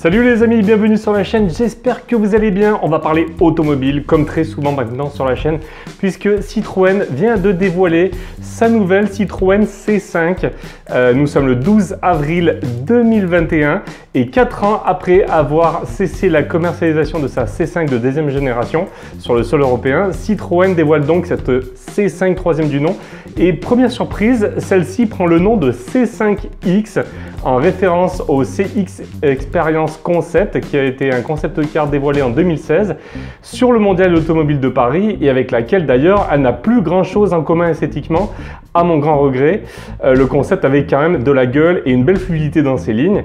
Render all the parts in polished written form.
Salut les amis, bienvenue sur la chaîne, j'espère que vous allez bien. On va parler automobile comme très souvent maintenant sur la chaîne puisque Citroën vient de dévoiler sa nouvelle Citroën C5. Nous sommes le 12 avril 2021 et 4 ans après avoir cessé la commercialisation de sa C5 de deuxième génération sur le sol européen, Citroën dévoile donc cette C5 troisième du nom. Et première surprise, celle-ci prend le nom de C5X en référence au CX Experience Concept qui a été un concept car dévoilé en 2016 sur le Mondial Automobile de Paris et avec laquelle d'ailleurs elle n'a plus grand chose en commun esthétiquement à mon grand regret. Le concept avait quand même de la gueule et une belle fluidité dans ses lignes.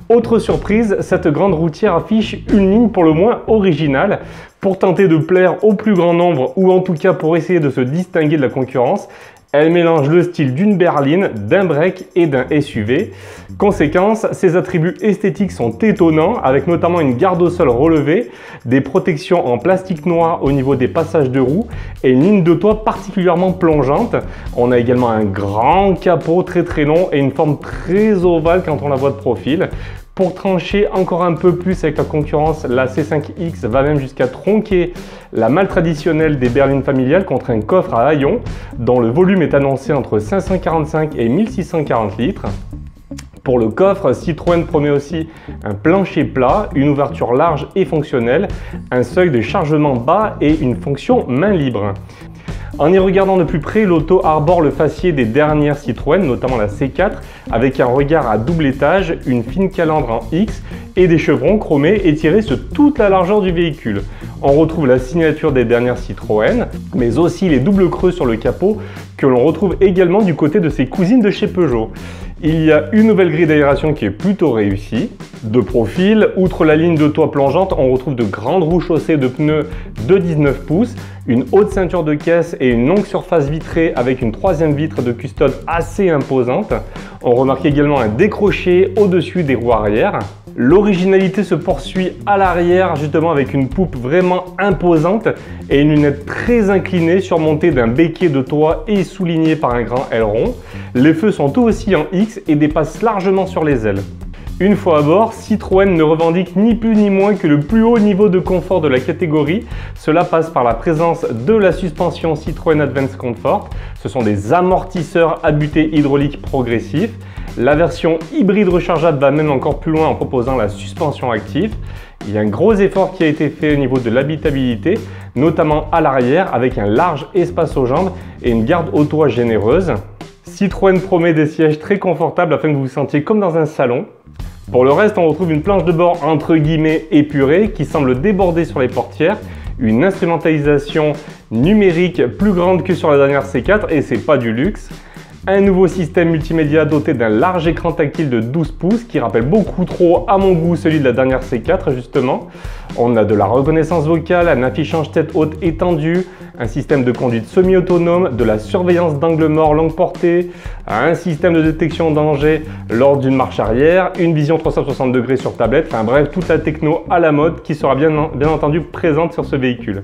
Autre surprise, cette grande routière affiche une ligne pour le moins originale pour tenter de plaire au plus grand nombre ou en tout cas pour essayer de se distinguer de la concurrence. Elle mélange le style d'une berline, d'un break et d'un SUV. Conséquence, ses attributs esthétiques sont étonnants, avec notamment une garde au sol relevée, des protections en plastique noir au niveau des passages de roues et une ligne de toit particulièrement plongeante. On a également un grand capot très long et une forme très ovale quand on la voit de profil. Pour trancher encore un peu plus avec la concurrence, la C5X va même jusqu'à tronquer la malle traditionnelle des berlines familiales contre un coffre à haillons dont le volume est annoncé entre 545 et 1640 litres. Pour le coffre, Citroën promet aussi un plancher plat, une ouverture large et fonctionnelle, un seuil de chargement bas et une fonction main libre. En y regardant de plus près, l'auto arbore le faciès des dernières Citroën, notamment la C4, avec un regard à double étage, une fine calandre en X et des chevrons chromés étirés sur toute la largeur du véhicule. On retrouve la signature des dernières Citroën, mais aussi les doubles creux sur le capot que l'on retrouve également du côté de ses cousines de chez Peugeot. Il y a une nouvelle grille d'aération qui est plutôt réussie. De profil, outre la ligne de toit plongeante, on retrouve de grandes roues chaussées de pneus de 19 pouces, une haute ceinture de caisse et une longue surface vitrée avec une troisième vitre de custode assez imposante. On remarque également un décroché au-dessus des roues arrière. L'originalité se poursuit à l'arrière justement avec une poupe vraiment imposante et une lunette très inclinée surmontée d'un béquet de toit et soulignée par un grand aileron. Les feux sont eux aussi en X et dépassent largement sur les ailes. Une fois à bord, Citroën ne revendique ni plus ni moins que le plus haut niveau de confort de la catégorie. Cela passe par la présence de la suspension Citroën Advance Comfort. Ce sont des amortisseurs à butée hydraulique progressif. La version hybride rechargeable va même encore plus loin en proposant la suspension active. Il y a un gros effort qui a été fait au niveau de l'habitabilité, notamment à l'arrière avec un large espace aux jambes et une garde au toit généreuse. Citroën promet des sièges très confortables afin que vous vous sentiez comme dans un salon. Pour le reste, on retrouve une planche de bord entre guillemets épurée qui semble déborder sur les portières, une instrumentalisation numérique plus grande que sur la dernière C4 et c'est pas du luxe. Un nouveau système multimédia doté d'un large écran tactile de 12 pouces qui rappelle beaucoup trop à mon goût celui de la dernière C4 justement. On a de la reconnaissance vocale, un affichage tête haute étendu, un système de conduite semi-autonome, de la surveillance d'angle mort longue portée, un système de détection de danger lors d'une marche arrière, une vision 360 degrés sur tablette, enfin bref, toute la techno à la mode qui sera bien entendu présente sur ce véhicule.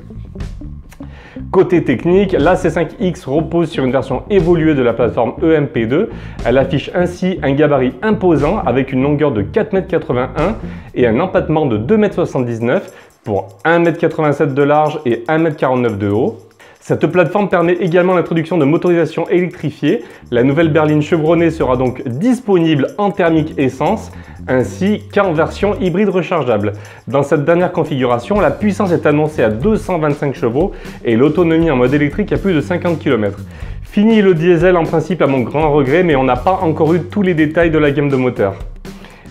Côté technique, la C5X repose sur une version évoluée de la plateforme EMP2. Elle affiche ainsi un gabarit imposant avec une longueur de 4,81 m et un empattement de 2,79 m pour 1,87 m de large et 1,49 m de haut. Cette plateforme permet également l'introduction de motorisation électrifiée. La nouvelle berline chevronnée sera donc disponible en thermique essence ainsi qu'en version hybride rechargeable. Dans cette dernière configuration, la puissance est annoncée à 225 chevaux et l'autonomie en mode électrique à plus de 50 km. Fini le diesel en principe à mon grand regret, mais on n'a pas encore eu tous les détails de la gamme de moteurs.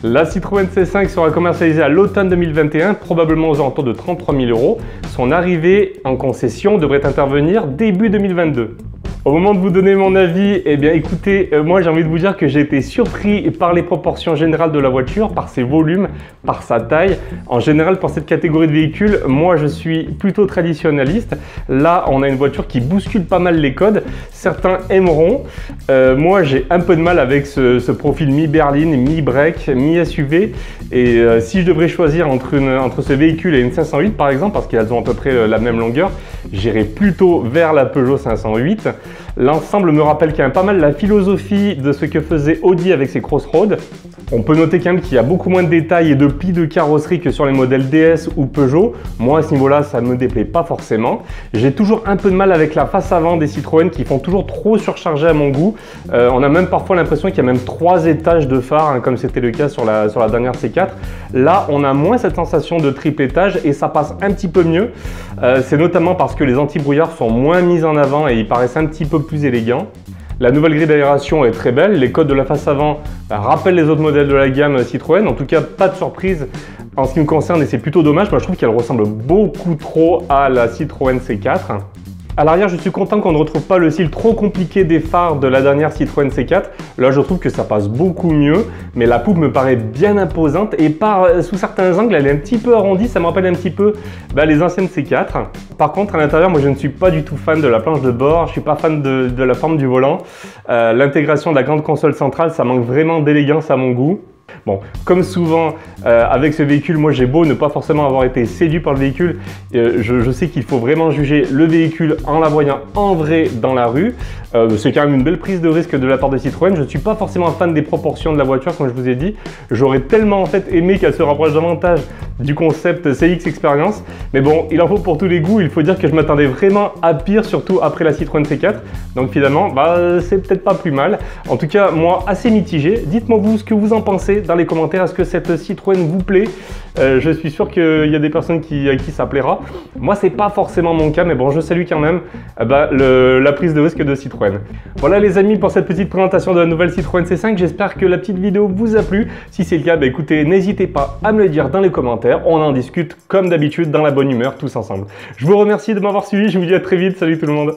La Citroën C5 sera commercialisée à l'automne 2021, probablement aux alentours de 33 000 €. Son arrivée en concession devrait intervenir début 2022. Au moment de vous donner mon avis, eh bien écoutez, moi j'ai envie de vous dire que j'ai été surpris par les proportions générales de la voiture, par ses volumes, par sa taille. En général, pour cette catégorie de véhicules, moi je suis plutôt traditionnaliste. Là, on a une voiture qui bouscule pas mal les codes. Certains aimeront. Moi, j'ai un peu de mal avec ce profil mi-berline, mi-break, mi-SUV. Et si je devrais choisir entre ce véhicule et une 508 par exemple, parce qu'elles ont à peu près la même longueur, j'irai plutôt vers la Peugeot 508. L'ensemble me rappelle quand même pas mal la philosophie de ce que faisait Audi avec ses Crossroads. On peut noter quand même qu'il y a beaucoup moins de détails et de plis de carrosserie que sur les modèles DS ou Peugeot. Moi à ce niveau-là, ça ne me déplaît pas forcément. J'ai toujours un peu de mal avec la face avant des Citroën qui font toujours trop surcharger à mon goût. On a même parfois l'impression qu'il y a même 3 étages de phare, hein, comme c'était le cas sur la dernière C4. Là, on a moins cette sensation de triple étage et ça passe un petit peu mieux. C'est notamment parce que les anti-brouillards sont moins mis en avant et ils paraissent un petit peu plus élégants. La nouvelle grille d'aération est très belle, les codes de la face avant rappellent les autres modèles de la gamme Citroën, en tout cas pas de surprise en ce qui me concerne et c'est plutôt dommage, moi je trouve qu'elle ressemble beaucoup trop à la Citroën C4. À l'arrière, je suis content qu'on ne retrouve pas le style trop compliqué des phares de la dernière Citroën C4. Là, je trouve que ça passe beaucoup mieux, mais la poupe me paraît bien imposante et sous certains angles, elle est un petit peu arrondie. Ça me rappelle un petit peu les anciennes C4. Par contre, à l'intérieur, moi, je ne suis pas du tout fan de la planche de bord. Je ne suis pas fan de la forme du volant. L'intégration de la grande console centrale, ça manque vraiment d'élégance à mon goût. Bon, comme souvent avec ce véhicule, moi j'ai beau ne pas forcément avoir été séduit par le véhicule, je sais qu'il faut vraiment juger le véhicule en la voyant en vrai dans la rue. C'est quand même une belle prise de risque de la part de Citroën. Je ne suis pas forcément fan des proportions de la voiture, comme je vous ai dit. J'aurais tellement en fait aimé qu'elle se rapproche davantage du concept CX Experience. Mais bon, il en faut pour tous les goûts. Il faut dire que je m'attendais vraiment à pire, surtout après la Citroën C4. Donc finalement, c'est peut-être pas plus mal. En tout cas, moi, assez mitigé. Dites-moi vous ce que vous en pensez dans les commentaires. Est-ce que cette Citroën vous plaît? Je suis sûr qu'il y a des personnes à qui ça plaira. Moi, c'est pas forcément mon cas, mais bon, je salue quand même la prise de risque de Citroën. Voilà les amis pour cette petite présentation de la nouvelle Citroën C5. J'espère que la petite vidéo vous a plu. Si c'est le cas, écoutez, n'hésitez pas à me le dire dans les commentaires. On en discute comme d'habitude dans la bonne humeur tous ensemble. Je vous remercie de m'avoir suivi. Je vous dis à très vite. Salut tout le monde.